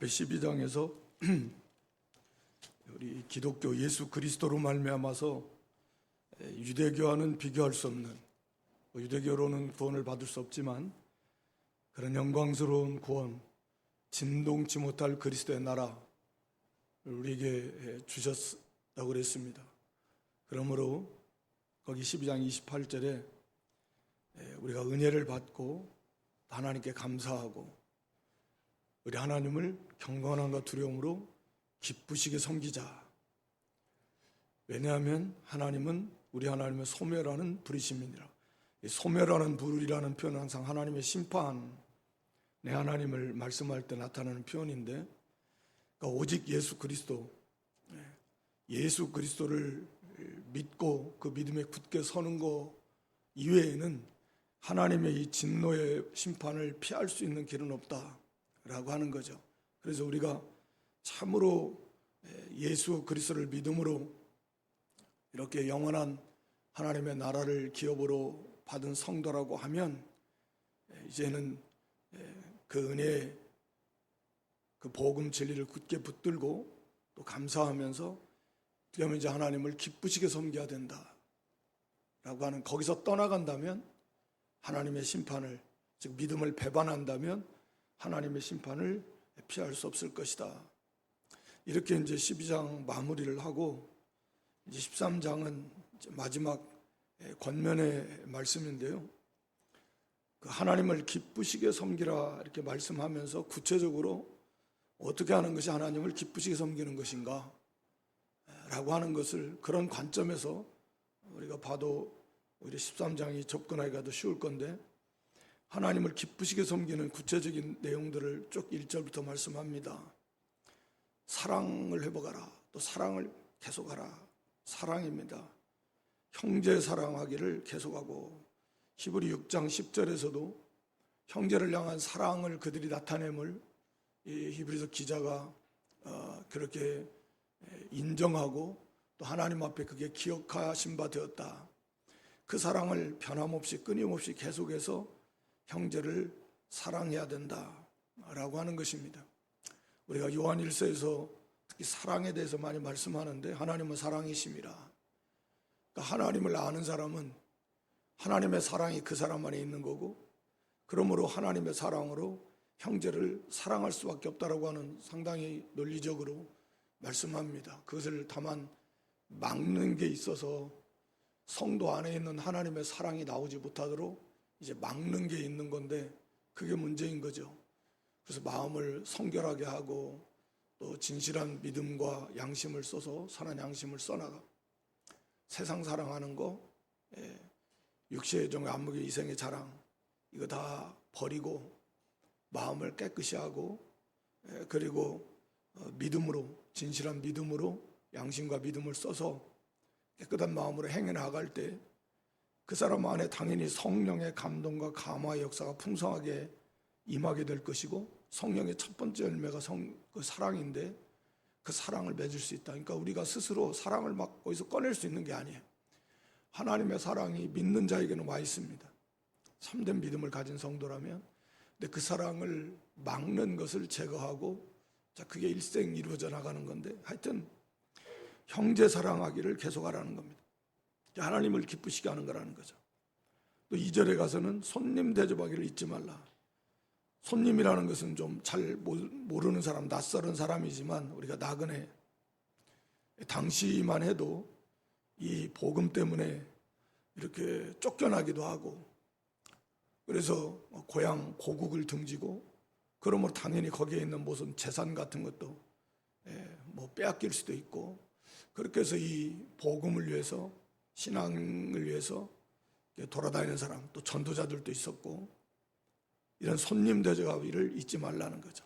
앞에 12장에서 우리 기독교 예수 그리스도로 말미암아서 유대교와는 비교할 수 없는, 유대교로는 구원을 받을 수 없지만 그런 영광스러운 구원, 진동치 못할 그리스도의 나라를 우리에게 주셨다고 그랬습니다. 그러므로 거기 12장 28절에 우리가 은혜를 받고 하나님께 감사하고 우리 하나님을 경건함과 두려움으로 기쁘시게 섬기자. 왜냐하면 하나님은 우리 하나님의 소멸하는 불이심이니라. 이 소멸하는 불이라는 표현은 항상 하나님의 심판, 내 하나님을 말씀할 때 나타나는 표현인데, 그러니까 오직 예수 그리스도를 믿고 그 믿음에 굳게 서는 것 이외에는 하나님의 이 진노의 심판을 피할 수 있는 길은 없다라고 하는 거죠. 그래서 우리가 참으로 예수 그리스도를 믿음으로 이렇게 영원한 하나님의 나라를 기업으로 받은 성도라고 하면 이제는 그 은혜, 그 복음 진리를 굳게 붙들고 또 감사하면서 그러면 이제 하나님을 기쁘시게 섬겨야 된다라고 하는, 거기서 떠나간다면 하나님의 심판을, 즉 믿음을 배반한다면 하나님의 심판을 피할 수 없을 것이다. 이렇게 이제 12장 마무리를 하고 이제 13장은 마지막 권면의 말씀인데요. 그 하나님을 기쁘시게 섬기라 이렇게 말씀하면서 구체적으로 어떻게 하는 것이 하나님을 기쁘시게 섬기는 것인가 라고 하는 것을 그런 관점에서 우리가 봐도 오히려 13장이 접근하기가 더 쉬울 건데, 하나님을 기쁘시게 섬기는 구체적인 내용들을 쭉 1절부터 말씀합니다. 사랑을 회복하라, 또 사랑을 계속하라. 사랑입니다. 형제 사랑하기를 계속하고, 히브리 6장 10절에서도 형제를 향한 사랑을 그들이 나타냄을 이 히브리서 기자가 그렇게 인정하고 또 하나님 앞에 그게 기억하신 바 되었다. 그 사랑을 변함없이 끊임없이 계속해서 형제를 사랑해야 된다라고 하는 것입니다. 우리가 요한 1서에서 특히 사랑에 대해서 많이 말씀하는데, 하나님은 사랑이심이라. 그러니까 하나님을 아는 사람은 하나님의 사랑이 그 사람 안에 있는 거고, 그러므로 하나님의 사랑으로 형제를 사랑할 수밖에 없다라고 하는 상당히 논리적으로 말씀합니다. 그것을 다만 막는 게 있어서 성도 안에 있는 하나님의 사랑이 나오지 못하도록 이제 막는 게 있는 건데, 그게 문제인 거죠. 그래서 마음을 성결하게 하고 또 진실한 믿음과 양심을 써서 선한 양심을 써나가 세상 사랑하는 거, 육체의 정, 안목의 이생의 자랑, 이거 다 버리고 마음을 깨끗이 하고, 그리고 믿음으로, 진실한 믿음으로 양심과 믿음을 써서 깨끗한 마음으로 행해 나갈 때 그 사람 안에 당연히 성령의 감동과 감화의 역사가 풍성하게 임하게 될 것이고, 성령의 첫 번째 열매가 그 사랑인데 그 사랑을 맺을 수 있다. 그러니까 우리가 스스로 사랑을 막 거기서 꺼낼 수 있는 게 아니에요. 하나님의 사랑이 믿는 자에게는 와 있습니다. 참된 믿음을 가진 성도라면. 근데 그 사랑을 막는 것을 제거하고, 자, 그게 일생 이루어져 나가는 건데, 하여튼 형제 사랑하기를 계속하라는 겁니다. 하나님을 기쁘시게 하는 거라는 거죠. 또 2절에 가서는 손님 대접하기를 잊지 말라. 손님이라는 것은 좀 잘 모르는 사람, 낯설은 사람이지만 우리가 나그네, 당시만 해도 이 복음 때문에 이렇게 쫓겨나기도 하고, 그래서 고향 고국을 등지고, 그러므로 당연히 거기에 있는 무슨 재산 같은 것도 뭐 빼앗길 수도 있고, 그렇게 해서 이 복음을 위해서, 신앙을 위해서 돌아다니는 사람, 또 전도자들도 있었고, 이런 손님 대접하기를 잊지 말라는 거죠.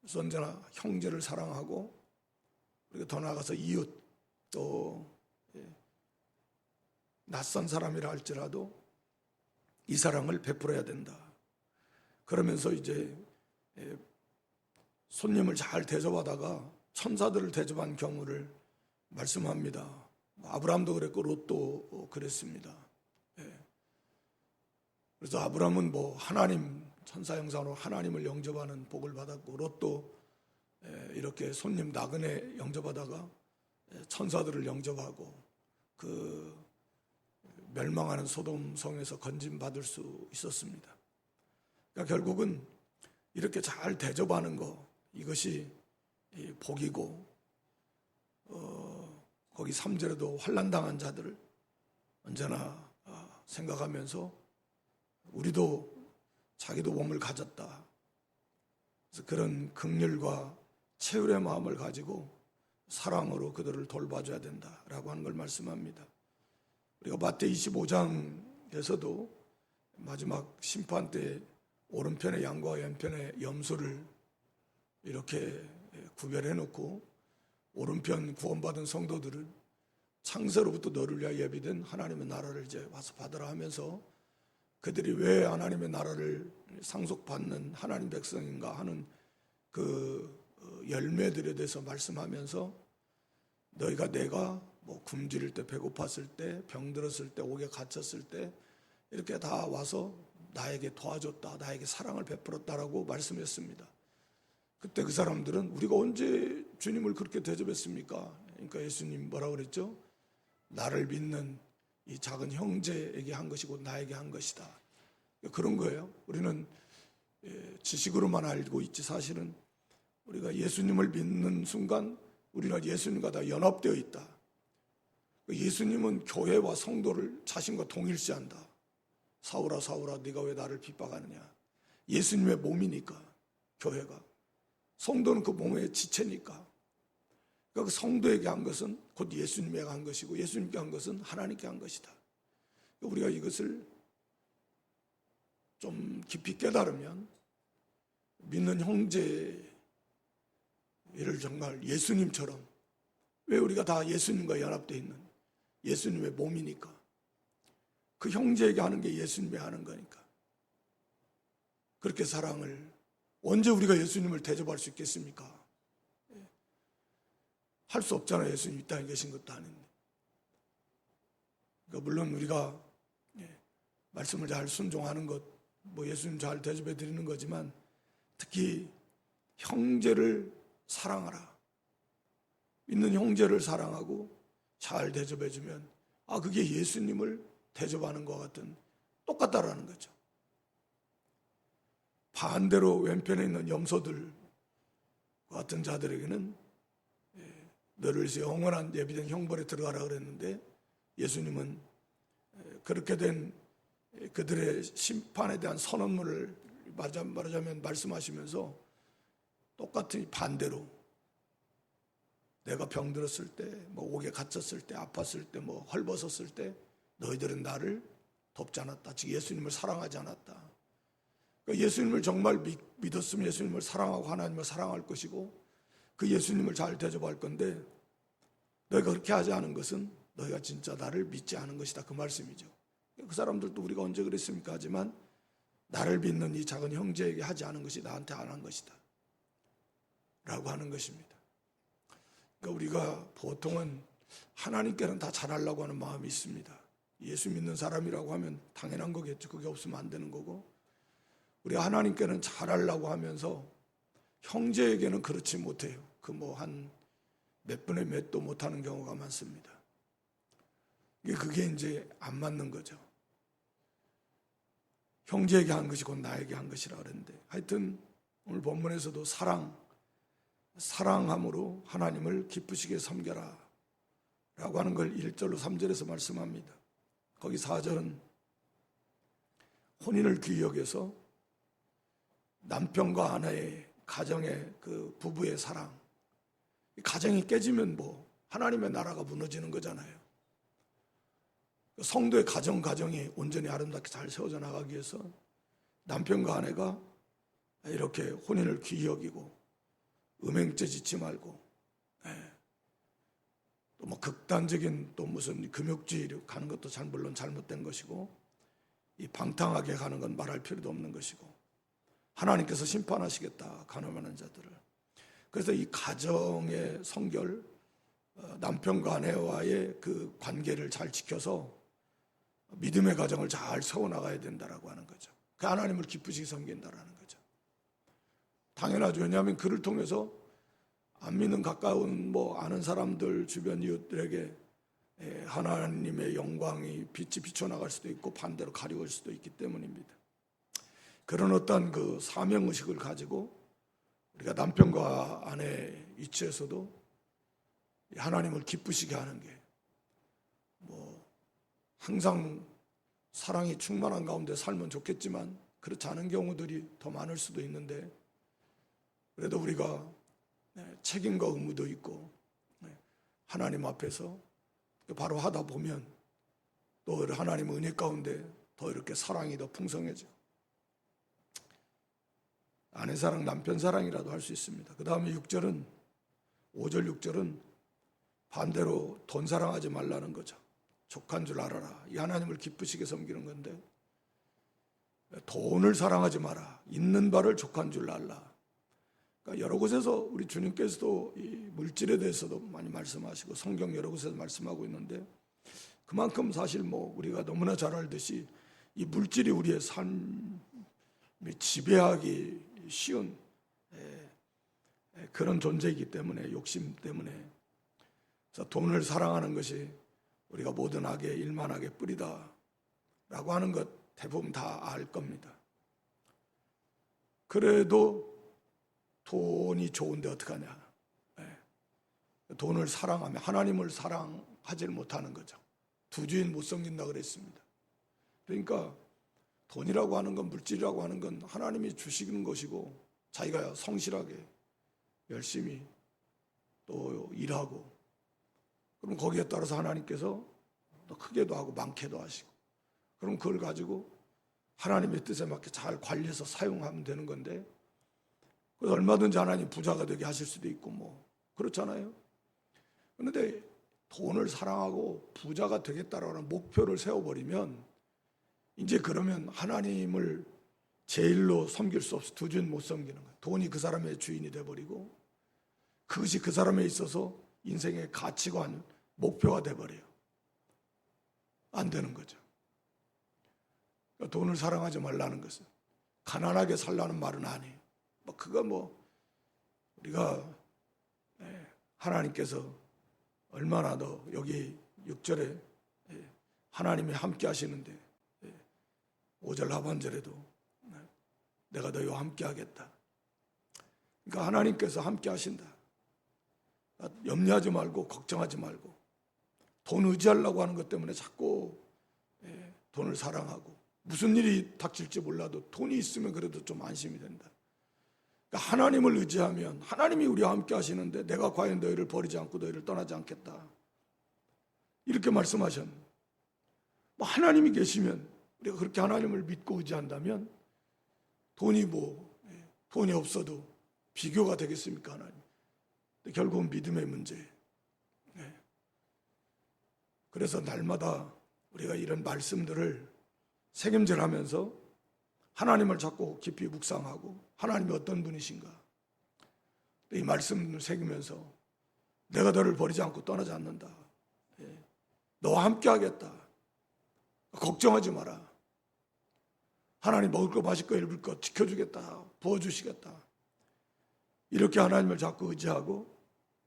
그래서 언제나 형제를 사랑하고, 그리고 더 나아가서 이웃, 또 낯선 사람이라 할지라도 이 사랑을 베풀어야 된다. 그러면서 이제 손님을 잘 대접하다가 천사들을 대접한 경우를 말씀합니다. 아브라함도 그랬고 롯도 그랬습니다. 그래서 아브라함은 뭐 하나님 천사 형상으로 하나님을 영접하는 복을 받았고, 롯도 이렇게 손님 나그네 영접하다가 천사들을 영접하고 그 멸망하는 소돔 성에서 건짐받을 수 있었습니다. 그러니까 결국은 이렇게 잘 대접하는 거, 이것이 복이고, 거기 3절에도 환난당한 자들을 언제나 생각하면서 우리도 자기도 몸을 가졌다. 그래서 그런 긍휼과 채울의 마음을 가지고 사랑으로 그들을 돌봐줘야 된다라고 하는 걸 말씀합니다. 우리가 마태 25장에서도 마지막 심판 때 오른편의 양과 왼편의 염소를 이렇게 구별해 놓고, 오른편 구원받은 성도들은 창세로부터 너를 위하여 예비된 하나님의 나라를 이제 와서 받으라 하면서, 그들이 왜 하나님의 나라를 상속받는 하나님 백성인가 하는 그 열매들에 대해서 말씀하면서, 너희가 내가 뭐 굶주릴 때, 배고팠을 때, 병들었을 때, 옥에 갇혔을 때 이렇게 다 와서 나에게 도와줬다, 나에게 사랑을 베풀었다라고 말씀했습니다. 그때 그 사람들은 우리가 언제 주님을 그렇게 대접했습니까? 그러니까 예수님 뭐라고 그랬죠? 나를 믿는 이 작은 형제에게 한 것이고 나에게 한 것이다. 그런 거예요. 우리는 지식으로만 알고 있지, 사실은 우리가 예수님을 믿는 순간 우리는 예수님과 다 연합되어 있다. 예수님은 교회와 성도를 자신과 동일시한다. 사울아 사울아 네가 왜 나를 핍박하느냐. 예수님의 몸이니까 교회가, 성도는 그 몸의 지체니까. 그러니까 그 성도에게 한 것은 곧 예수님에게 한 것이고, 예수님께 한 것은 하나님께 한 것이다. 우리가 이것을 좀 깊이 깨달으면 믿는 형제를 정말 예수님처럼, 왜 우리가 다 예수님과 연합되어 있는 예수님의 몸이니까, 그 형제에게 하는 게 예수님이 하는 거니까, 그렇게 사랑을, 언제 우리가 예수님을 대접할 수 있겠습니까? 할 수 없잖아요. 예수님 이 땅에 계신 것도 아닌데. 그러니까 물론 우리가 말씀을 잘 순종하는 것, 뭐 예수님 잘 대접해 드리는 거지만, 특히 형제를 사랑하라. 믿는 형제를 사랑하고 잘 대접해 주면, 그게 예수님을 대접하는 것 같은, 똑같다라는 거죠. 반대로 왼편에 있는 염소들 같은 자들에게는 너를 위해서 영원한 예비된 형벌에 들어가라 그랬는데, 예수님은 그렇게 된 그들의 심판에 대한 선언문을 말하자면 말씀하시면서 똑같은 반대로, 내가 병들었을 때, 뭐 옥에 갇혔을 때, 아팠을 때, 뭐 헐벗었을 때 너희들은 나를 돕지 않았다. 즉 예수님을 사랑하지 않았다. 그러니까 예수님을 정말 믿었으면 예수님을 사랑하고 하나님을 사랑할 것이고, 그 예수님을 잘 대접할 건데, 너희가 그렇게 하지 않은 것은 너희가 진짜 나를 믿지 않은 것이다, 그 말씀이죠. 그 사람들도 우리가 언제 그랬습니까? 하지만 나를 믿는 이 작은 형제에게 하지 않은 것이 나한테 안 한 것이다 라고 하는 것입니다. 그러니까 우리가 보통은 하나님께는 다 잘하려고 하는 마음이 있습니다. 예수 믿는 사람이라고 하면 당연한 거겠죠. 그게 없으면 안 되는 거고, 우리가 하나님께는 잘하려고 하면서 형제에게는 그렇지 못해요. 그 뭐 한 몇 분의 몇도 못하는 경우가 많습니다. 그게 이제 안 맞는 거죠. 형제에게 한 것이 곧 나에게 한 것이라 그랬는데, 하여튼 오늘 본문에서도 사랑함으로 하나님을 기쁘시게 섬겨라 라고 하는 걸 1절로 3절에서 말씀합니다. 거기 4절은 혼인을 귀히 여겨서 남편과 아내의 가정의 그 부부의 사랑, 가정이 깨지면 뭐 하나님의 나라가 무너지는 거잖아요. 성도의 가정이 온전히 아름답게 잘 세워져 나가기 위해서 남편과 아내가 이렇게 혼인을 귀히 여기고, 음행죄 짓지 말고, 또 뭐 극단적인 또 무슨 금욕주의로 가는 것도 물론 잘못된 것이고, 이 방탕하게 가는 건 말할 필요도 없는 것이고, 하나님께서 심판하시겠다 가늠하는 자들을. 그래서 이 가정의 성결, 남편과 아내와의 그 관계를 잘 지켜서 믿음의 가정을 잘 세워나가야 된다라고 하는 거죠. 그 하나님을 기쁘시게 섬긴다라는 거죠. 당연하죠. 왜냐하면 그를 통해서 안 믿는 가까운 아는 사람들 주변 이웃들에게 하나님의 영광이 빛이 비춰나갈 수도 있고 반대로 가려울 수도 있기 때문입니다. 그런 어떤 그 사명의식을 가지고 우리가 남편과 아내 이치에서도 하나님을 기쁘시게 하는 게 항상 사랑이 충만한 가운데 살면 좋겠지만 그렇지 않은 경우들이 더 많을 수도 있는데 그래도 우리가 책임과 의무도 있고 하나님 앞에서 바로 하다 보면 또 하나님의 은혜 가운데 더 이렇게 사랑이 더 풍성해져. 아내 사랑, 남편 사랑이라도 할 수 있습니다. 그 다음에 6절은 5절 6절은 반대로 돈 사랑하지 말라는 거죠. 족한 줄 알아라. 이 하나님을 기쁘시게 섬기는 건데 돈을 사랑하지 마라. 있는 바를 족한 줄 알라. 그러니까 여러 곳에서 우리 주님께서도 이 물질에 대해서도 많이 말씀하시고 성경 여러 곳에서 말씀하고 있는데 그만큼 사실 우리가 너무나 잘 알듯이 이 물질이 우리의 삶을 지배하기 쉬운 그런 존재이기 때문에 욕심 때문에 그래서 돈을 사랑하는 것이 우리가 모든 악의 일만악의 뿌리다 라고 하는 것 대부분 다 알 겁니다. 그래도 돈이 좋은데 어떡하냐. 돈을 사랑하면 하나님을 사랑하지 못하는 거죠. 두 주인 못 섬긴다 그랬습니다. 그러니까 돈이라고 하는 건 물질이라고 하는 건 하나님이 주시는 것이고 자기가 성실하게 열심히 또 일하고 그럼 거기에 따라서 하나님께서 더 크게도 하고 많게도 하시고 그럼 그걸 가지고 하나님의 뜻에 맞게 잘 관리해서 사용하면 되는 건데 그래서 얼마든지 하나님 부자가 되게 하실 수도 있고 그렇잖아요. 그런데 돈을 사랑하고 부자가 되겠다라는 목표를 세워버리면 이제 그러면 하나님을 제일로 섬길 수 없어. 두 주인 못 섬기는 거예요. 돈이 그 사람의 주인이 돼버리고 그것이 그 사람에 있어서 인생의 가치관, 목표가 돼버려요. 안 되는 거죠. 그러니까 돈을 사랑하지 말라는 것은 가난하게 살라는 말은 아니에요. 그거 우리가 하나님께서 얼마나 더 여기 6절에 하나님이 함께 하시는데 5절 하반절에도 내가 너희와 함께 하겠다. 그러니까 하나님께서 함께 하신다. 염려하지 말고 걱정하지 말고 돈 의지하려고 하는 것 때문에 자꾸 돈을 사랑하고 무슨 일이 닥칠지 몰라도 돈이 있으면 그래도 좀 안심이 된다. 그러니까 하나님을 의지하면 하나님이 우리와 함께 하시는데 내가 과연 너희를 버리지 않고 너희를 떠나지 않겠다. 이렇게 말씀하셨는데 하나님이 계시면 우리가 그렇게 하나님을 믿고 의지한다면 돈이 없어도 비교가 되겠습니까 하나님? 결국은 믿음의 문제예요. 그래서 날마다 우리가 이런 말씀들을 새김질하면서 하나님을 자꾸 깊이 묵상하고 하나님이 어떤 분이신가 이 말씀을 새기면서 내가 너를 버리지 않고 떠나지 않는다. 너와 함께 하겠다. 걱정하지 마라. 하나님 먹을 거 마실 거 입을 거 지켜주겠다. 부어주시겠다. 이렇게 하나님을 자꾸 의지하고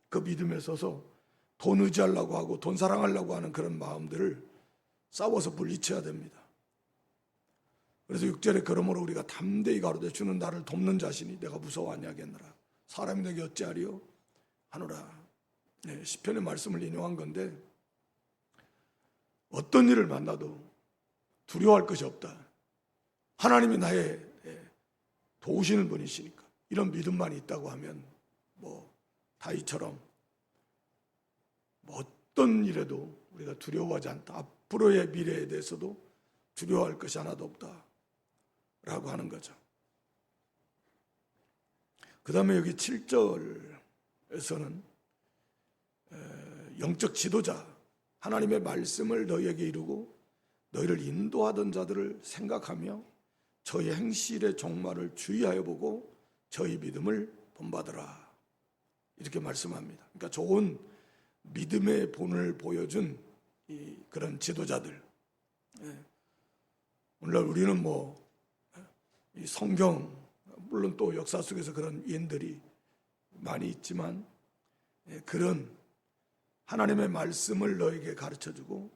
그 믿음에 서서 돈 의지하려고 하고 돈 사랑하려고 하는 그런 마음들을 싸워서 물리쳐야 됩니다. 그래서 6절에 그러므로 우리가 담대히 가로되 주는 나를 돕는 자신이 내가 무서워하냐 하겠느라 사람이 내게 어찌하리요 하노라. 시편의 말씀을 인용한 건데 어떤 일을 만나도 두려워할 것이 없다. 하나님이 나의 도우시는 분이시니까 이런 믿음만 있다고 하면 다윗처럼 어떤 일에도 우리가 두려워하지 않다. 앞으로의 미래에 대해서도 두려워할 것이 하나도 없다 라고 하는 거죠. 그 다음에 여기 7절에서는 영적 지도자 하나님의 말씀을 너희에게 이루고 너희를 인도하던 자들을 생각하며 저희 행실의 종말을 주의하여 보고 저희 믿음을 본받으라 이렇게 말씀합니다. 그러니까 좋은 믿음의 본을 보여준 그런 지도자들. 오늘날 우리는 이 성경, 물론 또 역사 속에서 그런 예언들이 많이 있지만 그런 하나님의 말씀을 너에게 가르쳐주고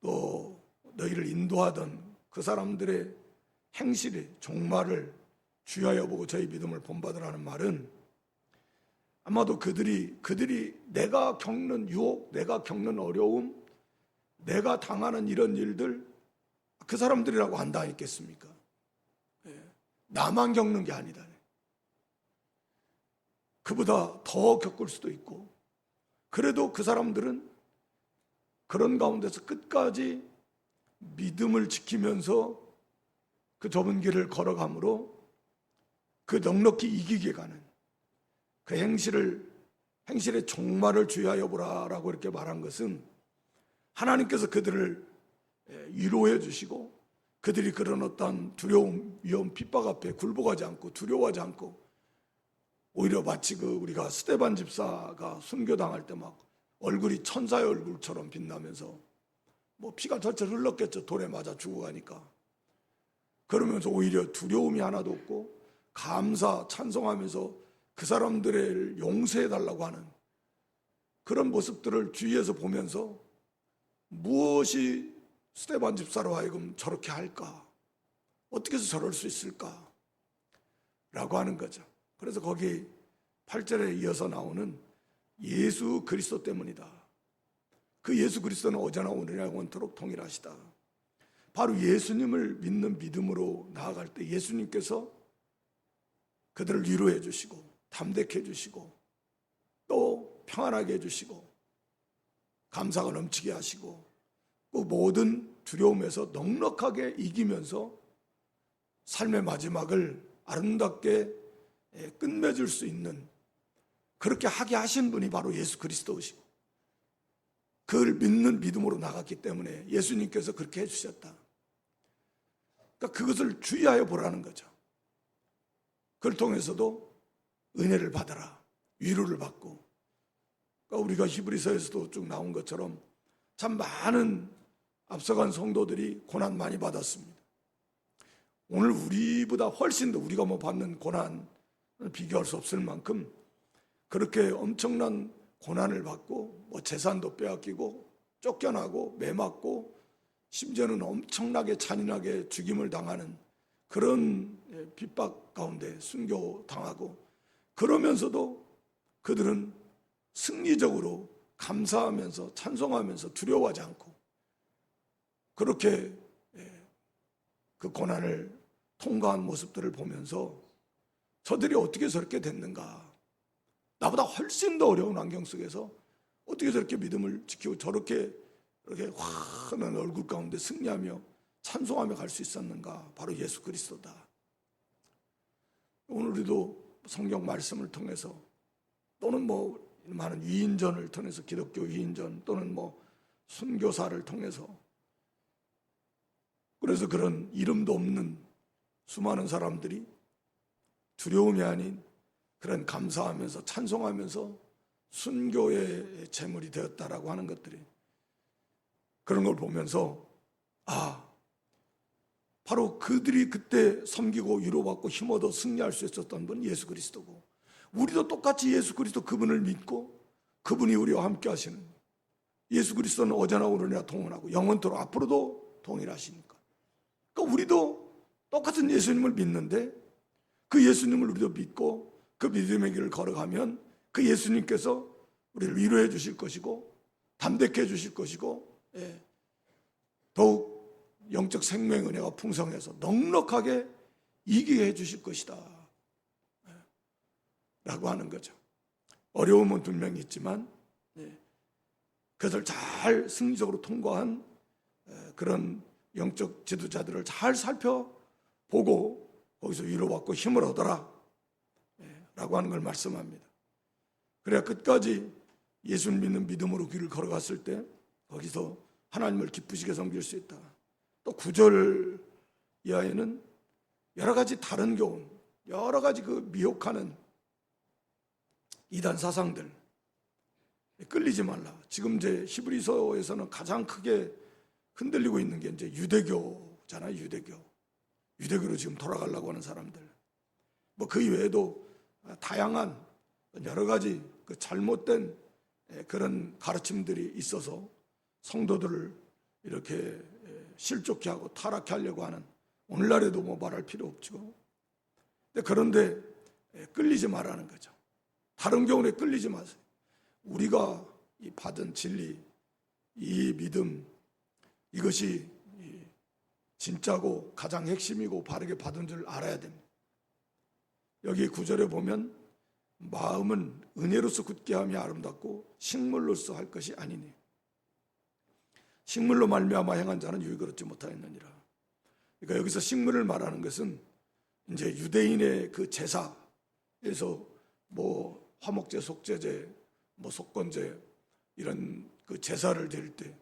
또 너희를 인도하던 그 사람들의 행실의 종말을 주의하여 보고 저희 믿음을 본받으라는 말은 아마도 그들이 내가 겪는 유혹, 내가 겪는 어려움, 내가 당하는 이런 일들 그 사람들이라고 한다 했겠습니까? 나만 겪는 게 아니다. 그보다 더 겪을 수도 있고 그래도 그 사람들은 그런 가운데서 끝까지 믿음을 지키면서 그 좁은 길을 걸어가므로 그 넉넉히 이기게 가는 그 행실의 종말을 주의하여 보라라고 이렇게 말한 것은 하나님께서 그들을 위로해 주시고 그들이 그런 어떤 두려움, 위험, 핍박 앞에 굴복하지 않고 두려워하지 않고 오히려 마치 우리가 스데반 집사가 순교당할 때 막 얼굴이 천사의 얼굴처럼 빛나면서 뭐 피가 절절 흘렀겠죠. 돌에 맞아 죽어가니까. 그러면서 오히려 두려움이 하나도 없고 감사, 찬송하면서 그 사람들을 용서해달라고 하는 그런 모습들을 주위에서 보면서 무엇이 스데반 집사로 하여금 저렇게 할까? 어떻게 해서 저럴 수 있을까? 라고 하는 거죠. 그래서 거기 8절에 이어서 나오는 예수 그리스도 때문이다. 그 예수 그리스도는 어제나 오늘이나 영원토록 동일하시다. 바로 예수님을 믿는 믿음으로 나아갈 때 예수님께서 그들을 위로해 주시고 담대케 해 주시고 또 평안하게 해 주시고 감사가 넘치게 하시고 그 모든 두려움에서 넉넉하게 이기면서 삶의 마지막을 아름답게 끝맺을 수 있는 그렇게 하게 하신 분이 바로 예수 그리스도시고 그를 믿는 믿음으로 나갔기 때문에 예수님께서 그렇게 해주셨다. 그러니까 그것을 주의하여 보라는 거죠. 그걸 통해서도 은혜를 받아라, 위로를 받고 그러니까 우리가 히브리서에서도 쭉 나온 것처럼 참 많은 앞서간 성도들이 고난 많이 받았습니다. 오늘 우리보다 훨씬 더 우리가 받는 고난을 비교할 수 없을 만큼 그렇게 엄청난 고난을 받고 재산도 빼앗기고 쫓겨나고 매맞고 심지어는 엄청나게 잔인하게 죽임을 당하는 그런 핍박 가운데 순교당하고 그러면서도 그들은 승리적으로 감사하면서 찬송하면서 두려워하지 않고 그렇게 그 고난을 통과한 모습들을 보면서 저들이 어떻게 저렇게 됐는가, 나보다 훨씬 더 어려운 환경 속에서 어떻게 저렇게 믿음을 지키고 저렇게 이렇게 환한 얼굴 가운데 승리하며 찬송하며 갈 수 있었는가. 바로 예수 그리스도다. 오늘 우리도 성경 말씀을 통해서 또는 많은 위인전을 통해서 기독교 위인전 또는 순교사를 통해서 그래서 그런 이름도 없는 수많은 사람들이 두려움이 아닌 그런 감사하면서 찬송하면서 순교의 제물이 되었다라고 하는 것들이 그런 걸 보면서 바로 그들이 그때 섬기고 위로받고 힘 얻어 승리할 수 있었던 분은 예수 그리스도고 우리도 똑같이 예수 그리스도 그분을 믿고 그분이 우리와 함께 하시는 예수 그리스도는 어제나 오늘이나 동일하고 영원토록 앞으로도 동일하시니까 그러니까 우리도 똑같은 예수님을 믿는데 그 예수님을 우리도 믿고 그 믿음의 길을 걸어가면 그 예수님께서 우리를 위로해 주실 것이고 담대케 해 주실 것이고 더욱 영적 생명의 은혜가 풍성해서 넉넉하게 이기게 해 주실 것이다 라고 하는 거죠. 어려움은 분명히 있지만 그것을 잘 승리적으로 통과한 그런 영적 지도자들을 잘 살펴보고 거기서 위로받고 힘을 얻어라 라고 하는 걸 말씀합니다. 그래야 끝까지 예수를 믿는 믿음으로 길을 걸어갔을 때 거기서 하나님을 기쁘시게 섬길 수 있다. 또 9절 이하에는 여러 가지 다른 교훈, 여러 가지 그 미혹하는 이단 사상들 끌리지 말라. 지금 이제 히브리서에서는 가장 크게 흔들리고 있는 게 이제 유대교잖아요. 유대교로 지금 돌아가려고 하는 사람들, 뭐 그 이외에도 다양한 여러 가지 그 잘못된 그런 가르침들이 있어서 성도들을 이렇게 실족케 하고 타락케 하려고 하는, 오늘날에도 뭐 말할 필요 없죠. 그런데 끌리지 말라는 거죠. 다른 경우에 끌리지 마세요. 우리가 이 받은 진리, 이 믿음, 이것이 진짜고 가장 핵심이고 바르게 받은 줄 알아야 됩니다. 여기 9절에 보면 마음은 은혜로서 굳게 함이 아름답고 식물로서 할 것이 아니니 식물로 말미암아 행한 자는 유익을 얻지 못하였느니라. 그러니까 여기서 식물을 말하는 것은 이제 유대인의 그 제사에서 뭐 화목제, 속죄제, 뭐 속건제 이런 그 제사를 드릴 때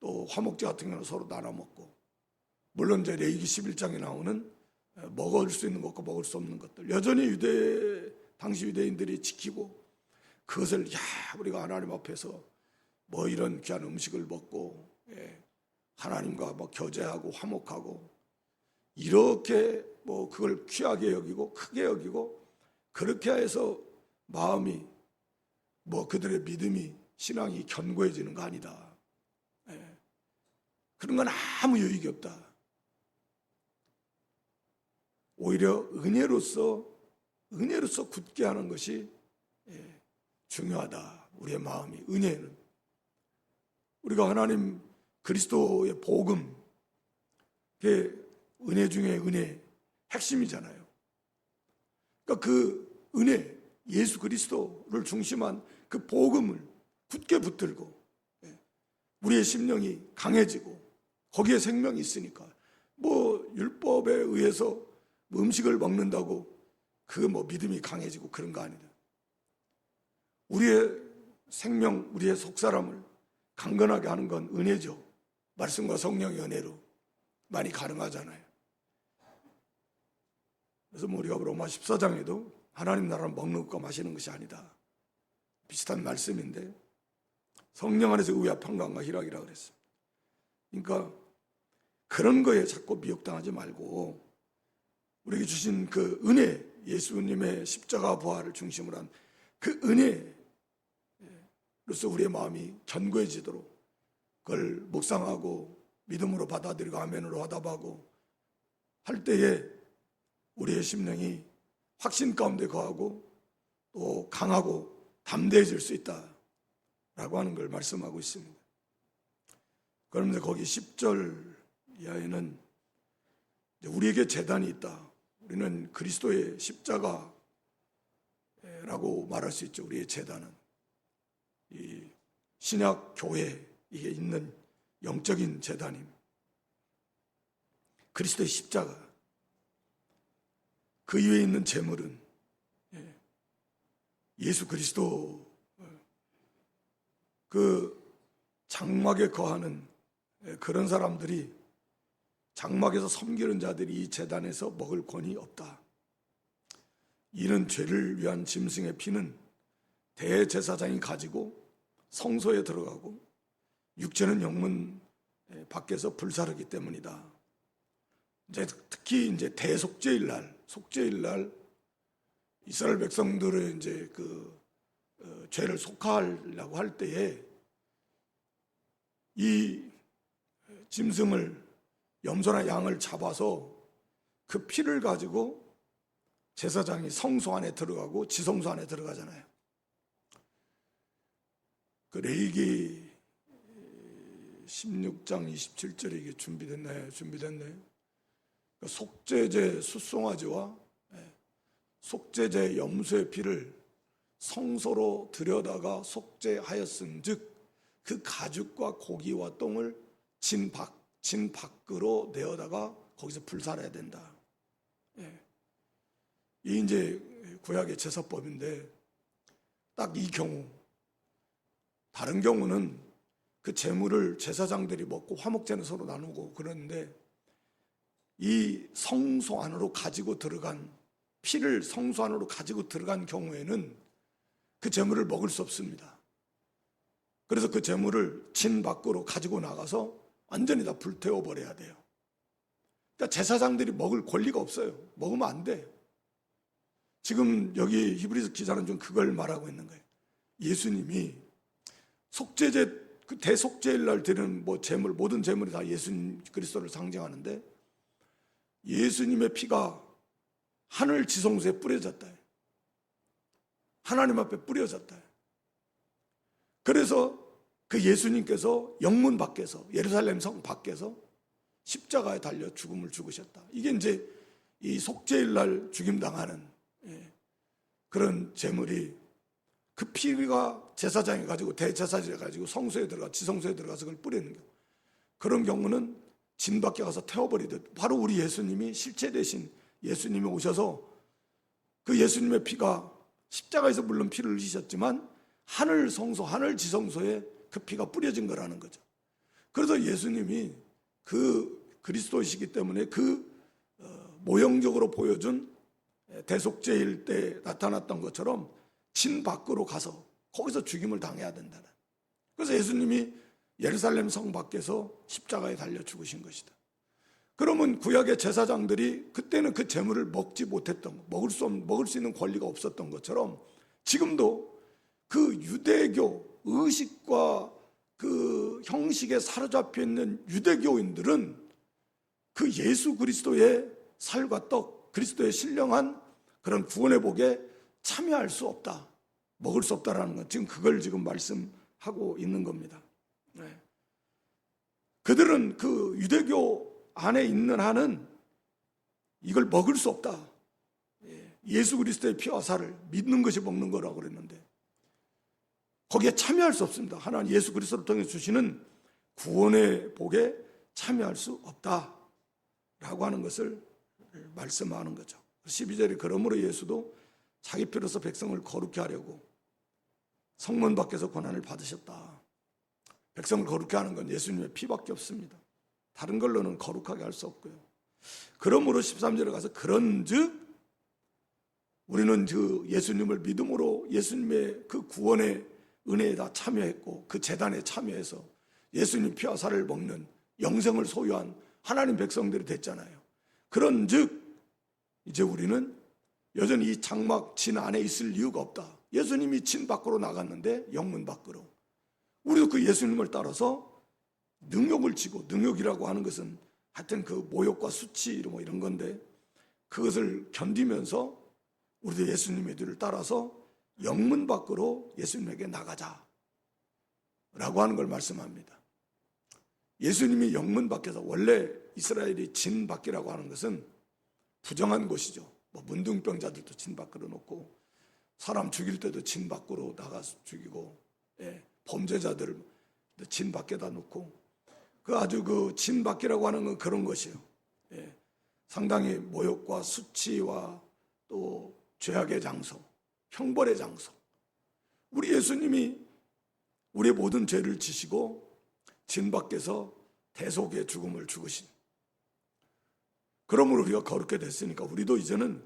또 화목제 같은 경우는 서로 나눠 먹고, 물론 이제 레위기 11장에 나오는 먹을 수 있는 것과 먹을 수 없는 것들 여전히 당시 유대인들이 지키고, 그것을 우리가 하나님 앞에서 뭐 이런 귀한 음식을 먹고 하나님과 뭐 교제하고 화목하고 이렇게 뭐 그걸 귀하게 여기고 크게 여기고, 그렇게 해서 마음이 뭐 그들의 믿음이 신앙이 견고해지는 거 아니다. 그런 건 아무 유익이 없다. 오히려 은혜로서 굳게 하는 것이 중요하다. 우리의 마음이, 은혜는 우리가 하나님 그리스도의 복음, 그게 은혜 중에 은혜 핵심이잖아요. 그러니까 그 은혜, 예수 그리스도를 중심한 그 복음을 굳게 붙들고 우리의 심령이 강해지고, 거기에 생명이 있으니까 뭐 율법에 의해서 뭐 음식을 먹는다고 그 뭐 믿음이 강해지고 그런 거 아니다. 우리의 생명, 우리의 속사람을 강건하게 하는 건 은혜죠. 말씀과 성령의 은혜로 많이 가능하잖아요. 그래서 뭐 우리가 로마 14장에도 하나님 나라는 먹는 것과 마시는 것이 아니다, 비슷한 말씀인데, 성령 안에서 의와 평강과 희락이라 그랬습니다. 그러니까 그런 거에 자꾸 미혹당하지 말고 우리에게 주신 그 은혜, 예수님의 십자가 부활을 중심으로 한 그 은혜로서 우리의 마음이 견고해지도록 그걸 묵상하고 믿음으로 받아들이고 아멘으로 화답하고 할 때에 우리의 심령이 확신 가운데 거하고 또 강하고 담대해질 수 있다라고 하는 걸 말씀하고 있습니다. 그런데 거기 10절 이하에는 우리에게 제단이 있다. 우리는 그리스도의 십자가라고 말할 수 있죠. 우리의 제단은 이 신약 교회에 있는 영적인 제단임, 그리스도의 십자가. 그 이외에 있는 제물은 예수 그리스도, 그 장막에 거하는 그런 사람들이, 장막에서 섬기는 자들이 이 제단에서 먹을 권이 없다. 이는 죄를 위한 짐승의 피는 대제사장이 가지고 성소에 들어가고 육체는 영문 밖에서 불사르기 때문이다. 이제 특히 이제 대속죄일 날, 속죄일 날 이스라엘 백성들의 이제 그 죄를 속하려고 할 때에 이 짐승을, 염소나 양을 잡아서 그 피를 가지고 제사장이 성소 안에 들어가고 지성소 안에 들어가잖아요. 그 레위기 16장 27절에 이게 준비됐네. 속죄제 숫송아지와 속죄제 염소의 피를 성소로 들여다가 속죄하였은즉 그 가죽과 고기와 똥을 진 밖으로 내어다가 거기서 불살아야 된다. 이 이제 구약의 제사법인데, 딱 이 경우, 다른 경우는 그 제물을 제사장들이 먹고 화목제는 서로 나누고 그러는데, 이 성소 안으로 가지고 들어간 피를 성소 안으로 가지고 들어간 경우에는 그 제물을 먹을 수 없습니다. 그래서 그 제물을 진 밖으로 가지고 나가서 완전히 다 불태워 버려야 돼요. 그러니까 제사장들이 먹을 권리가 없어요. 먹으면 안 돼. 지금 여기 히브리서 기자는 좀 그걸 말하고 있는 거예요. 예수님이 속죄제, 그 대속죄일 날 드리는 뭐 제물, 모든 제물이 다 예수님 그리스도를 상징하는데 예수님의 피가 하늘 지성소에 뿌려졌다. 하나님 앞에 뿌려졌다. 그래서 그 예수님께서 영문 밖에서, 예루살렘 성 밖에서 십자가에 달려 죽음을 죽으셨다. 이게 이제 이 속죄일 날 죽임당하는 그런 제물이 그 피가 제사장이 가지고 대제사장이 가지고 성소에 들어가 지성소에 들어가서 그걸 뿌리는 경우, 그런 경우는 진 밖에 가서 태워버리듯 바로 우리 예수님이 실체 대신 예수님이 오셔서 그 예수님의 피가 십자가에서 물론 피를 흘리셨지만 하늘 성소, 하늘 지성소에 그 피가 뿌려진 거라는 거죠. 그래서 예수님이 그 그리스도이시기 때문에 그 모형적으로 보여준 대속죄일 때 나타났던 것처럼 진 밖으로 가서 거기서 죽임을 당해야 된다. 그래서 예수님이 예루살렘 성 밖에서 십자가에 달려 죽으신 것이다. 그러면 구약의 제사장들이 그때는 그 제물을 먹지 못했던 거, 먹을 수 있는 권리가 없었던 것처럼 지금도 그 유대교 의식과 그 형식에 사로잡혀 있는 유대교인들은 그 예수 그리스도의 살과 떡, 그리스도의 신령한 그런 구원의 복에 참여할 수 없다, 먹을 수 없다라는 건 지금 그걸 지금 말씀하고 있는 겁니다. 그들은 그 유대교 안에 있는 한은 이걸 먹을 수 없다. 예수 그리스도의 피와 살을 믿는 것이 먹는 거라고 그랬는데 거기에 참여할 수 없습니다. 하나님 예수 그리스도를 통해 주시는 구원의 복에 참여할 수 없다라고 하는 것을 말씀하는 거죠. 12절에 그러므로 예수도 자기 피로서 백성을 거룩히 하려고 성문 밖에서 고난을 받으셨다. 백성을 거룩히 하는 건 예수님의 피밖에 없습니다. 다른 걸로는 거룩하게 할 수 없고요. 그러므로 13절에 가서 그런즉 우리는 그 예수님을 믿음으로 예수님의 그 구원의 은혜에 다 참여했고 그 제단에 참여해서 예수님 피와 살을 먹는 영생을 소유한 하나님 백성들이 됐잖아요. 그런즉 이제 우리는 여전히 이 장막 진 안에 있을 이유가 없다. 예수님이 진 밖으로 나갔는데 영문 밖으로 우리도 그 예수님을 따라서 능욕을 지고, 능욕이라고 하는 것은 하여튼 그 모욕과 수치 뭐 이런 건데 그것을 견디면서 우리도 예수님의 뒤를 따라서 영문 밖으로 예수님에게 나가자 라고 하는 걸 말씀합니다. 예수님이 영문 밖에서, 원래 이스라엘이 진 밖이라고 하는 것은 부정한 곳이죠. 뭐 문둥병자들도 진 밖으로 놓고 사람 죽일 때도 진 밖으로 나가서 죽이고, 범죄자들 진 밖에다 놓고 그 아주 그 진 밖이라고 하는 건 그런 것이에요. 상당히 모욕과 수치와 또 죄악의 장소, 형벌의 장소. 우리 예수님이 우리의 모든 죄를 지시고 진 밖에서 대속의 죽음을 죽으신, 그러므로 우리가 거룩게 됐으니까 우리도 이제는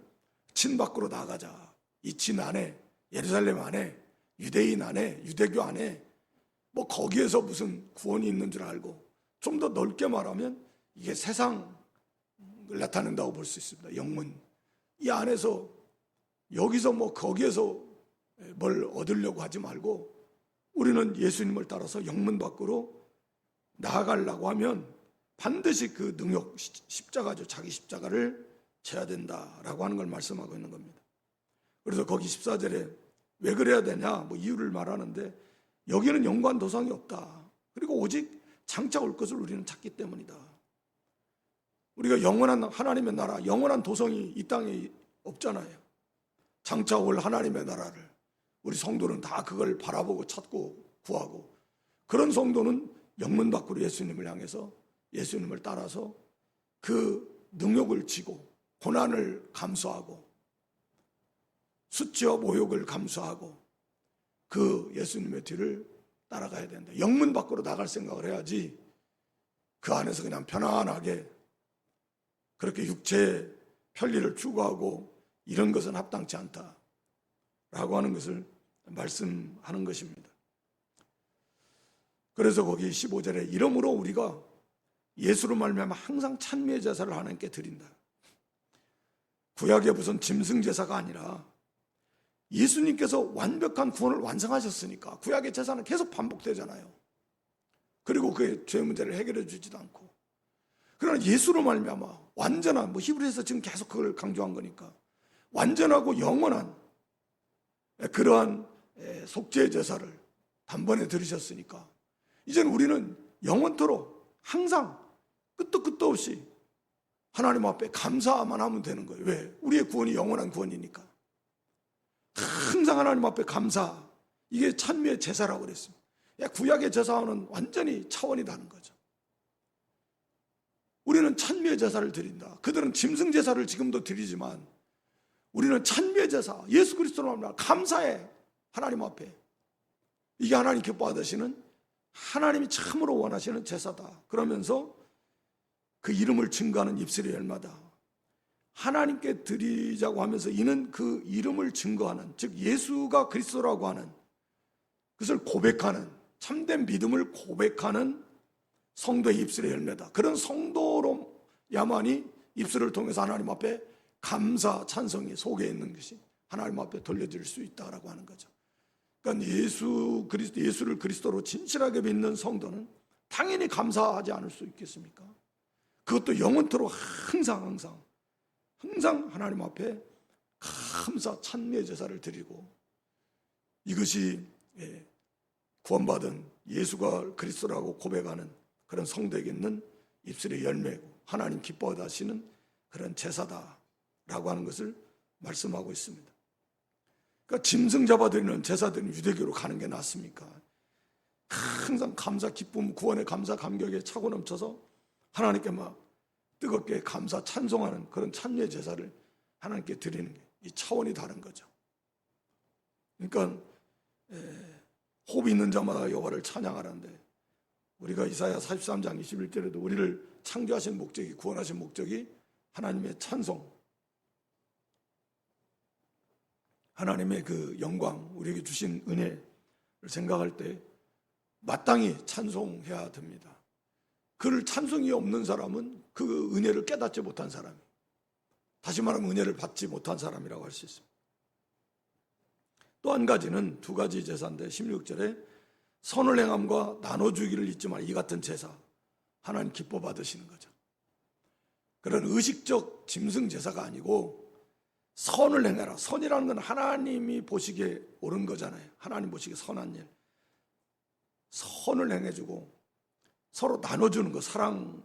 진 밖으로 나가자. 이 진 안에, 예루살렘 안에, 유대인 안에, 유대교 안에 뭐 거기에서 무슨 구원이 있는 줄 알고, 좀 더 넓게 말하면 이게 세상을 나타낸다고 볼 수 있습니다. 영문. 이 안에서, 여기서 뭐 거기에서 뭘 얻으려고 하지 말고 우리는 예수님을 따라서 영문 밖으로 나아가려고 하면 반드시 그 능욕, 십자가죠. 자기 십자가를 져야 된다라고 하는 걸 말씀하고 있는 겁니다. 그래서 거기 14절에 왜 그래야 되냐 뭐 이유를 말하는데, 여기는 영광 도상이 없다. 그리고 오직 장차 올 것을 우리는 찾기 때문이다. 우리가 영원한 하나님의 나라, 영원한 도성이 이 땅에 없잖아요. 장차 올 하나님의 나라를 우리 성도는 다 그걸 바라보고 찾고 구하고, 그런 성도는 영문 밖으로 예수님을 향해서 예수님을 따라서 그 능욕을 지고 고난을 감수하고 수치와 모욕을 감수하고 그 예수님의 뒤를 따라가야 된다. 영문 밖으로 나갈 생각을 해야지 그 안에서 그냥 편안하게 그렇게 육체의 편리를 추구하고 이런 것은 합당치 않다라고 하는 것을 말씀하는 것입니다. 그래서 거기 15절에 이러므로 우리가 예수로 말미암아 항상 찬미의 제사를 하나님께 드린다. 구약의 무슨 짐승 제사가 아니라 예수님께서 완벽한 구원을 완성하셨으니까 구약의 제사는 계속 반복되잖아요. 그리고 그의 죄 문제를 해결해 주지도 않고. 그러나 예수로 말미암아 완전한, 히브리서에서 지금 계속 그걸 강조한 거니까 완전하고 영원한 그러한 속죄 제사를 단번에 들으셨으니까 이제는 우리는 영원토록 항상 끝도 없이 하나님 앞에 감사만 하면 되는 거예요. 왜? 우리의 구원이 영원한 구원이니까. 항상 하나님 앞에 감사. 이게 찬미의 제사라고 그랬습니다. 구약의 제사와는 완전히 차원이 다른 거죠. 우리는 찬미의 제사를 드린다. 그들은 짐승 제사를 지금도 드리지만 우리는 찬미의 제사, 예수 그리스도로 말미암아 감사해. 하나님 앞에. 이게 하나님 기뻐하시는, 하나님이 참으로 원하시는 제사다. 그러면서 그 이름을 증거하는 입술의 열마다 하나님께 드리자고 하면서 이는 그 이름을 증거하는, 즉 예수가 그리스도라고 하는 그것을 고백하는, 참된 믿음을 고백하는 성도의 입술의 열매다. 그런 성도로야만이 입술을 통해서 하나님 앞에 감사, 찬송이 속에 있는 것이 하나님 앞에 돌려질 수 있다라고 하는 거죠. 그러니까 예수를 그리스도로 진실하게 믿는 성도는 당연히 감사하지 않을 수 있겠습니까? 그것도 영원토록 항상 하나님 앞에 감사, 찬미의 제사를 드리고, 이것이 구원받은 예수가 그리스도라고 고백하는 그런 성도에게 있는 입술의 열매고 하나님 기뻐하시는 그런 제사다라고 하는 것을 말씀하고 있습니다. 그러니까 짐승 잡아드리는 제사들은 유대교로 가는 게 낫습니까? 항상 감사, 기쁨, 구원의 감사, 감격에 차고 넘쳐서 하나님께 막 뜨겁게 감사, 찬송하는 그런 찬미의 제사를 하나님께 드리는 게 이 차원이 다른 거죠. 그러니까 호흡이 있는 자마다 여호와를 찬양하라는데, 우리가 이사야 43장 21절에도 우리를 창조하신 목적이, 구원하신 목적이 하나님의 찬송, 하나님의 그 영광, 우리에게 주신 은혜를 생각할 때 마땅히 찬송해야 됩니다. 그를 찬송이 없는 사람은 그 은혜를 깨닫지 못한 사람이, 다시 말하면 은혜를 받지 못한 사람이라고 할 수 있습니다. 또 한 가지는 두 가지 제사인데 16절에 선을 행함과 나눠주기를 잊지 말, 이 같은 제사 하나님 기뻐 받으시는 거죠. 그런 의식적 짐승 제사가 아니고 선을 행해라. 선이라는 건 하나님이 보시기에 옳은 거잖아요. 하나님 보시기에 선한 일. 선을 행해주고 서로 나눠주는 거, 사랑,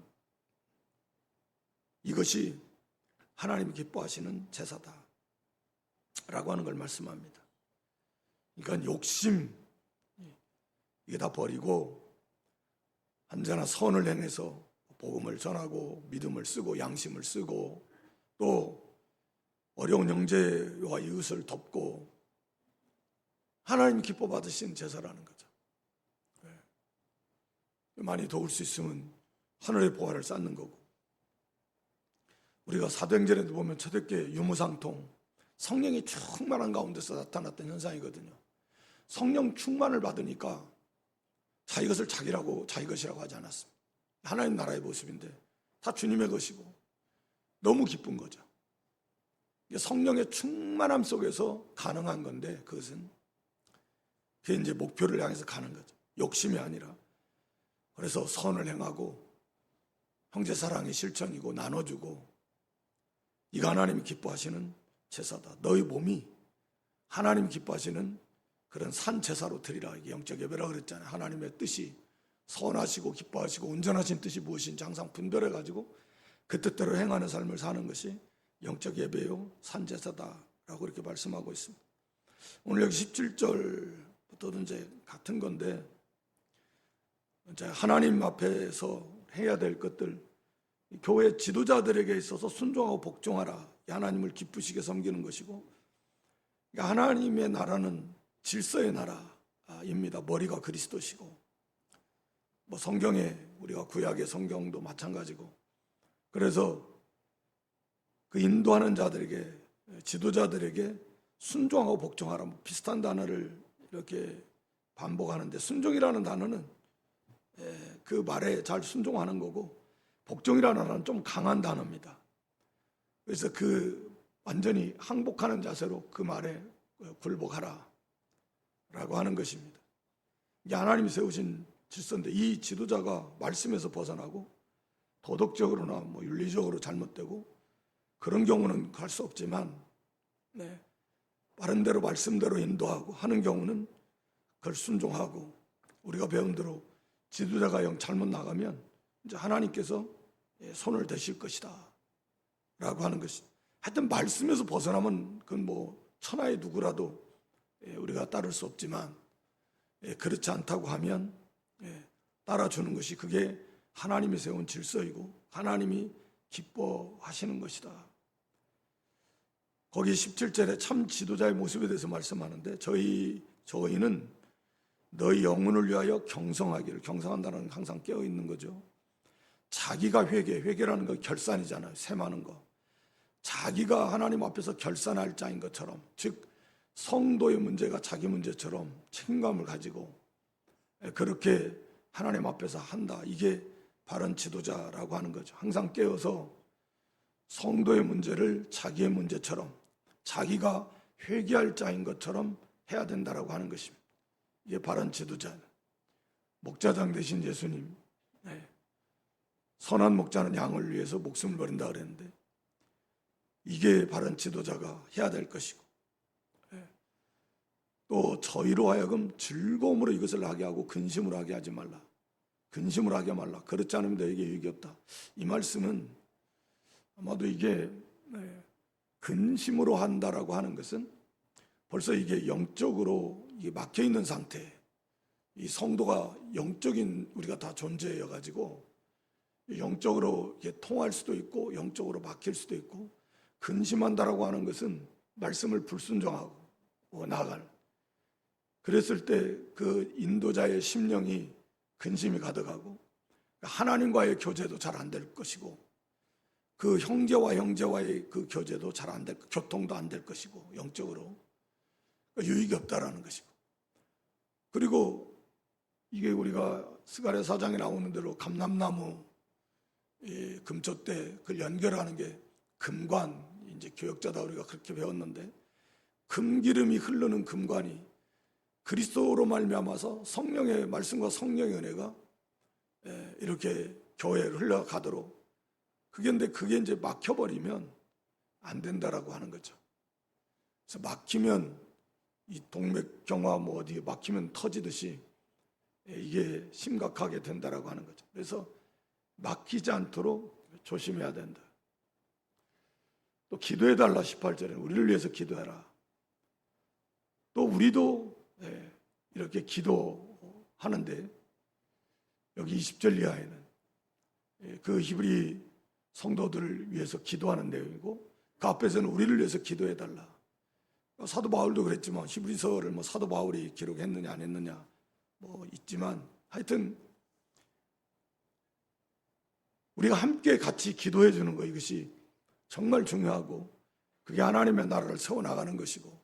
이것이 하나님이 기뻐하시는 제사다 라고 하는 걸 말씀합니다. 그러니까 욕심, 이게 다 버리고 언제나 선을 행해서 복음을 전하고 믿음을 쓰고 양심을 쓰고 또 어려운 형제와 이웃을 돕고 하나님 기뻐 받으신 제사라는 거죠. 많이 도울 수 있으면 하늘의 보화를 쌓는 거고, 우리가 사도행전에도 보면 초대교회 유무상통, 성령이 충만한 가운데서 나타났던 현상이거든요. 성령 충만을 받으니까 자기 것을 자기 것이라고 하지 않았습니다. 하나님 나라의 모습인데 다 주님의 것이고 너무 기쁜 거죠. 성령의 충만함 속에서 가능한 건데, 그것은 그게 이제 목표를 향해서 가는 거죠. 욕심이 아니라. 그래서 선을 행하고 형제 사랑의 실천이고 나눠주고, 이가 하나님이 기뻐하시는 제사다. 너희 몸이 하나님 기뻐하시는 그런 산 제사로 드리라. 이게 영적 예배라 그랬잖아요. 하나님의 뜻이 선하시고 기뻐하시고 온전하신 뜻이 무엇인지 항상 분별해가지고 그 뜻대로 행하는 삶을 사는 것이 영적 예배요 산 제사다라고 이렇게 말씀하고 있습니다. 오늘 여기 17절부터도 이제 같은 건데, 이제 하나님 앞에서 해야 될 것들, 교회 지도자들에게 있어서 순종하고 복종하라, 하나님을 기쁘시게 섬기는 것이고, 하나님의 나라는 질서의 나라입니다. 머리가 그리스도시고, 성경에 우리가 구약의 성경도 마찬가지고, 그래서 그 인도하는 자들에게, 지도자들에게 순종하고 복종하라, 비슷한 단어를 이렇게 반복하는데, 순종이라는 단어는 그 말에 잘 순종하는 거고, 복종이라는 단어는 좀 강한 단어입니다. 그래서 완전히 항복하는 자세로 그 말에 굴복하라 라고 하는 것입니다. 이게 하나님이 세우신 질서인데, 이 지도자가 말씀에서 벗어나고 도덕적으로나 윤리적으로 잘못되고 그런 경우는 갈 수 없지만, 바른 대로 말씀대로 인도하고 하는 경우는 그걸 순종하고, 우리가 배운 대로 지도자가 영 잘못 나가면 이제 하나님께서 손을 대실 것이다 라고 하는 것이, 하여튼 말씀에서 벗어나면 그건 천하의 누구라도 우리가 따를 수 없지만, 그렇지 않다고 하면 따라주는 것이, 그게 하나님이 세운 질서이고 하나님이 기뻐하시는 것이다. 거기 17절에 참 지도자의 모습에 대해서 말씀하는데, 저희는 너희 영혼을 위하여 경성하기를, 경성한다는 건 항상 깨어있는 거죠. 자기가 회개라는 건 결산이잖아요. 셈하는 거. 자기가 하나님 앞에서 결산할 자인 것처럼, 즉 성도의 문제가 자기 문제처럼 책임감을 가지고 그렇게 하나님 앞에서 한다. 이게 바른 지도자라고 하는 거죠. 항상 깨어서 성도의 문제를 자기의 문제처럼, 자기가 회개할 자인 것처럼 해야 된다라고 하는 것입니다. 이게 바른 지도자. 목자장 되신 예수님, 선한 목자는 양을 위해서 목숨을 버린다 그랬는데, 이게 바른 지도자가 해야 될 것이고, 또 저희로 하여금 즐거움으로 이것을 하게 하고 근심으로 하게 하지 말라. 근심으로 하게 말라. 그렇지 않으면 너에게 유익이 없다. 이 말씀은 아마도 이게 근심으로 한다라고 하는 것은 벌써 이게 영적으로 이게 막혀 있는 상태, 이 성도가 영적인 우리가 다 존재여 가지고 영적으로 이게 통할 수도 있고 영적으로 막힐 수도 있고, 근심한다라고 하는 것은 말씀을 불순종하고 나아갈, 그랬을 때 그 인도자의 심령이 근심이 가득하고 하나님과의 교제도 잘 안 될 것이고, 그 형제와의 그 교제도 잘 안 될, 교통도 안 될 것이고, 영적으로 유익이 없다라는 것이고, 그리고 이게 우리가 스가랴 4장에 나오는 대로 감람나무 금초 때 그걸 연결하는 게 금관, 이제 교역자다 우리가 그렇게 배웠는데, 금기름이 흐르는 금관이 그리스도로 말미암아서 성령의 말씀과 성령의 은혜가 이렇게 교회를 흘러가도록, 그게 이제 막혀버리면 안 된다라고 하는 거죠. 그래서 막히면 이 동맥경화 어디 막히면 터지듯이 이게 심각하게 된다라고 하는 거죠. 그래서 막히지 않도록 조심해야 된다. 또 기도해달라. 18절에 우리를 위해서 기도해라. 또 우리도 이렇게 기도하는데, 여기 20절 이하에는 그 히브리 성도들을 위해서 기도하는 내용이고, 그 앞에서는 우리를 위해서 기도해달라. 사도 바울도 그랬지만, 히브리서를 사도 바울이 기록했느냐 안 했느냐 있지만, 하여튼 우리가 함께 같이 기도해 주는 거, 이것이 정말 중요하고, 그게 하나님의 나라를 세워나가는 것이고,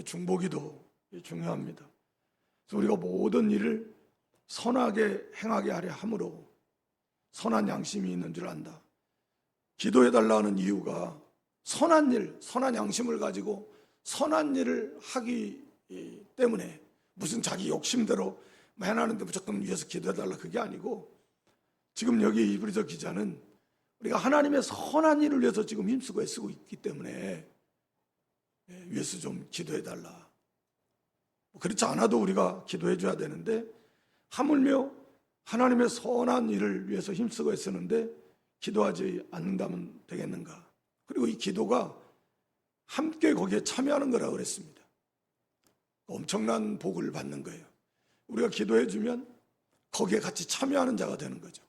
중보기도 중요합니다. 그래서 우리가 모든 일을 선하게 행하게 하려 함으로 선한 양심이 있는 줄 안다. 기도해달라는 이유가 선한 일, 선한 양심을 가지고 선한 일을 하기 때문에, 무슨 자기 욕심대로 해나는데 무조건 위해서 기도해달라, 그게 아니고, 지금 여기 이브리서 기자는 우리가 하나님의 선한 일을 위해서 지금 힘쓰고 애쓰고 있기 때문에 위해서 좀 기도해달라. 그렇지 않아도 우리가 기도해줘야 되는데, 하물며 하나님의 선한 일을 위해서 힘쓰고 애쓰는데 기도하지 않는다면 되겠는가. 그리고 이 기도가 함께 거기에 참여하는 거라고 그랬습니다. 엄청난 복을 받는 거예요. 우리가 기도해주면 거기에 같이 참여하는 자가 되는 거죠.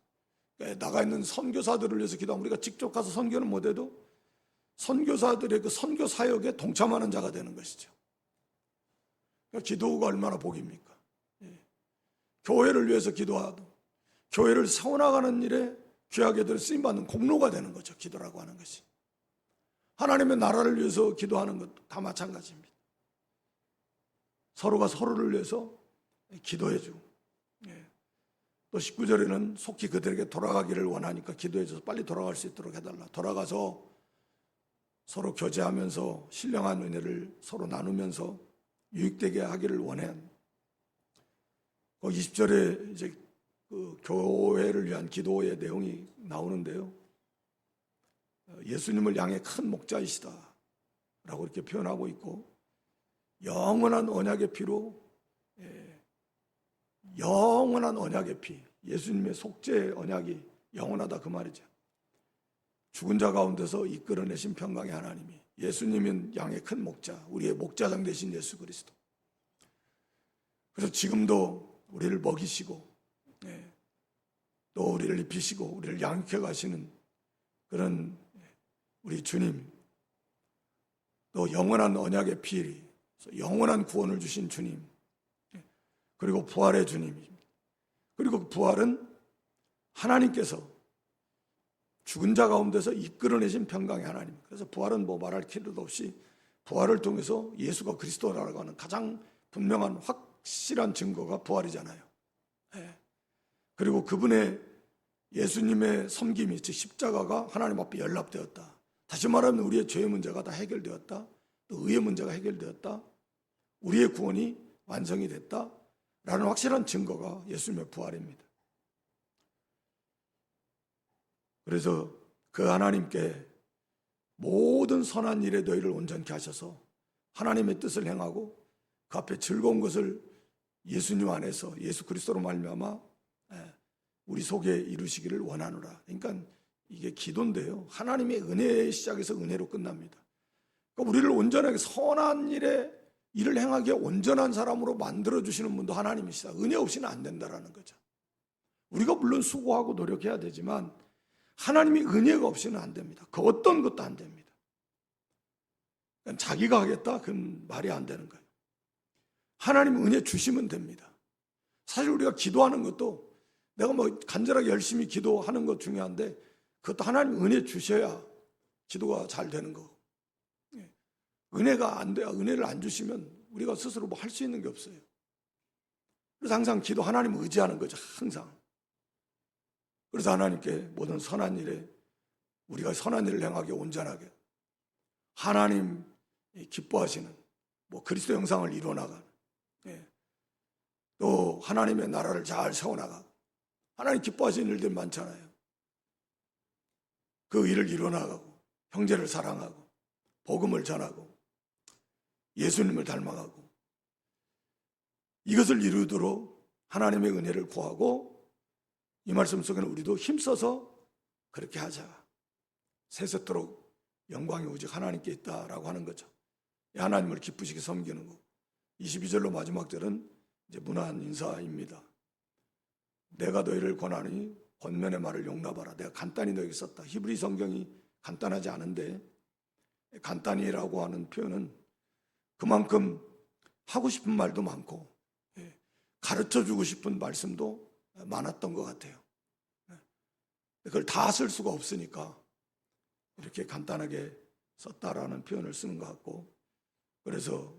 나가 있는 선교사들을 위해서 기도하면 우리가 직접 가서 선교는 못해도 선교사들의 그 선교 사역에 동참하는 자가 되는 것이죠. 그러니까 기도가 얼마나 복입니까? 교회를 위해서 기도하도 교회를 세워나가는 일에 귀하게들 쓰임받는 공로가 되는 거죠. 기도라고 하는 것이. 하나님의 나라를 위해서 기도하는 것도 다 마찬가지입니다. 서로가 서로를 위해서 기도해주고, 또 19절에는 속히 그들에게 돌아가기를 원하니까 기도해줘서 빨리 돌아갈 수 있도록 해달라. 돌아가서 서로 교제하면서 신령한 은혜를 서로 나누면서 유익되게 하기를 원해. 20절에 이제 그 교회를 위한 기도의 내용이 나오는데요. 예수님을 향해 큰 목자이시다 라고 이렇게 표현하고 있고, 영원한 언약의 피로, 영원한 언약의 피, 예수님의 속죄 언약이 영원하다 그 말이죠. 죽은 자 가운데서 이끌어내신 평강의 하나님이, 예수님은 양의 큰 목자, 우리의 목자장 되신 예수 그리스도. 그래서 지금도 우리를 먹이시고 또 우리를 입히시고 우리를 양육해 가시는 그런 우리 주님, 또 영원한 언약의 피, 영원한 구원을 주신 주님, 그리고 부활의 주님입니다. 그리고 그 부활은 하나님께서 죽은 자 가운데서 이끌어내신 평강의 하나님. 그래서 부활은 뭐 말할 필요도 없이 부활을 통해서 예수가 그리스도라고 하는 가장 분명한 확실한 증거가 부활이잖아요. 그리고 그분의 예수님의 섬김이, 즉 십자가가 하나님 앞에 연락되었다. 다시 말하면 우리의 죄의 문제가 다 해결되었다. 또 의의 문제가 해결되었다. 우리의 구원이 완성이 됐다. 라는 확실한 증거가 예수님의 부활입니다. 그래서 그 하나님께 모든 선한 일에 너희를 온전케 하셔서 하나님의 뜻을 행하고 그 앞에 즐거운 것을 예수님 안에서 예수 그리스도로 말미암아 우리 속에 이루시기를 원하노라. 그러니까 이게 기도인데요, 하나님의 은혜의 시작에서 은혜로 끝납니다. 그러니까 우리를 온전하게 선한 일을 행하기에 온전한 사람으로 만들어주시는 분도 하나님이시다. 은혜 없이는 안 된다라는 거죠. 우리가 물론 수고하고 노력해야 되지만 하나님이 은혜가 없이는 안 됩니다. 그 어떤 것도 안 됩니다. 그러니까 자기가 하겠다? 그건 말이 안 되는 거예요. 하나님 은혜 주시면 됩니다. 사실 우리가 기도하는 것도 내가 뭐 간절하게 열심히 기도하는 것 중요한데 그것도 하나님 은혜 주셔야 기도가 잘 되는 거고, 은혜가 안 돼야, 은혜를 안 주시면 우리가 스스로 뭐 할 수 있는 게 없어요. 그래서 항상 기도 하나님을 의지하는 거죠. 항상. 그래서 하나님께 모든 선한 일에 우리가 선한 일을 행하게 온전하게 하나님 기뻐하시는 뭐 그리스도 형상을 이루어나가는, 또 하나님의 나라를 잘 세워나가고 하나님 기뻐하시는 일들 많잖아요. 그 일을 이루어나가고 형제를 사랑하고 복음을 전하고 예수님을 닮아가고 이것을 이루도록 하나님의 은혜를 구하고, 이 말씀 속에는 우리도 힘써서 그렇게 하자. 세세토록 영광이 오직 하나님께 있다라고 하는 거죠. 하나님을 기쁘시게 섬기는 거. 22절로 마지막 절은 이제 문안 인사입니다. 내가 너희를 권하니 권면의 말을 용납하라. 내가 간단히 너에게 썼다. 히브리 성경이 간단하지 않은데 간단히라고 하는 표현은 그만큼 하고 싶은 말도 많고 가르쳐주고 싶은 말씀도 많았던 것 같아요. 그걸 다 쓸 수가 없으니까 이렇게 간단하게 썼다라는 표현을 쓰는 것 같고, 그래서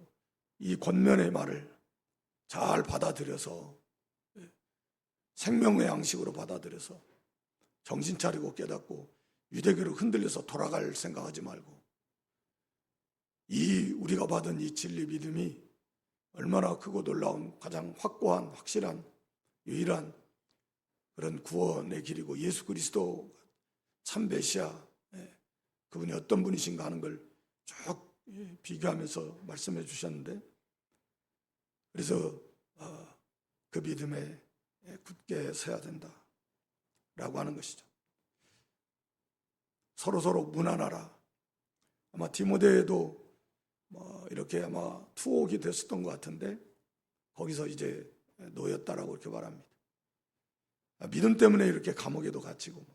이 권면의 말을 잘 받아들여서 생명의 양식으로 받아들여서 정신 차리고 깨닫고 유대교로 흔들려서 돌아갈 생각하지 말고, 이 우리가 받은 이 진리 믿음이 얼마나 크고 놀라운 가장 확고한 확실한 유일한 그런 구원의 길이고 예수 그리스도 참 메시아, 그분이 어떤 분이신가 하는 걸 쭉 비교하면서 말씀해 주셨는데, 그래서 그 믿음에 굳게 서야 된다라고 하는 것이죠. 서로 문안하라. 아마 디모데에도 이렇게 아마 투옥이 됐었던 것 같은데 거기서 이제 놓였다라고 이렇게 말합니다. 믿음 때문에 이렇게 감옥에도 갇히고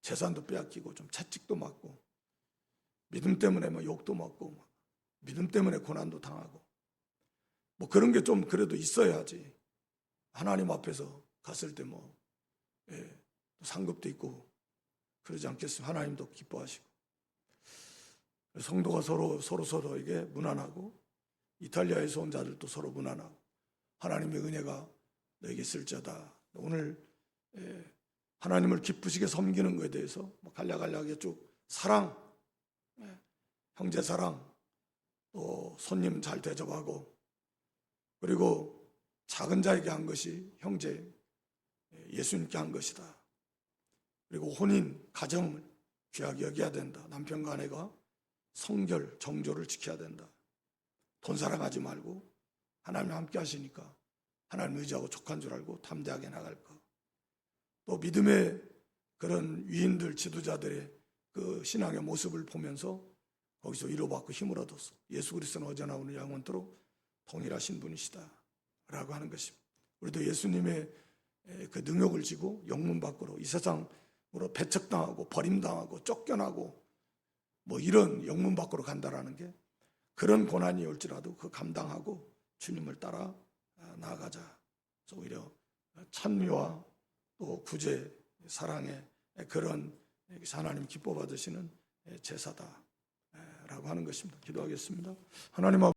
재산도 빼앗기고 좀 채찍도 맞고 믿음 때문에 욕도 먹고 믿음 때문에 고난도 당하고 뭐 그런 게 좀 그래도 있어야지 하나님 앞에서 갔을 때 상급도 있고 그러지 않겠습니까? 하나님도 기뻐하시고 성도가 서로에게 문안하고 이탈리아에서 온 자들도 서로 문안하고 하나님의 은혜가 너에게 있을지어다. 오늘 하나님을 기쁘시게 섬기는 것에 대해서 간략간략하게 쭉 사랑, 형제 사랑, 또 손님 잘 대접하고, 그리고 작은 자에게 한 것이 형제 예수님께 한 것이다. 그리고 혼인, 가정을 귀하게 여겨야 된다. 남편과 아내가 성결, 정조를 지켜야 된다. 돈 사랑하지 말고 하나님 함께 하시니까 하나님 의지하고 족한 줄 알고 담대하게 나갈 것. 또 믿음의 그런 위인들, 지도자들의 그 신앙의 모습을 보면서 거기서 위로받고 힘을 얻어서 예수 그리스도는 어제나 오늘 영원토록 동일하신 분이시다 라고 하는 것입니다. 우리도 예수님의 그 능력을 지고 영문 밖으로 이 세상으로 배척당하고 버림당하고 쫓겨나고 이런 영문 밖으로 간다라는 게, 그런 고난이 올지라도 그 감당하고 주님을 따라 나아가자. 그래서 오히려 찬미와 또 구제, 사랑의 그런 하나님 기뻐 받으시는 제사다라고 하는 것입니다. 기도하겠습니다. 하나님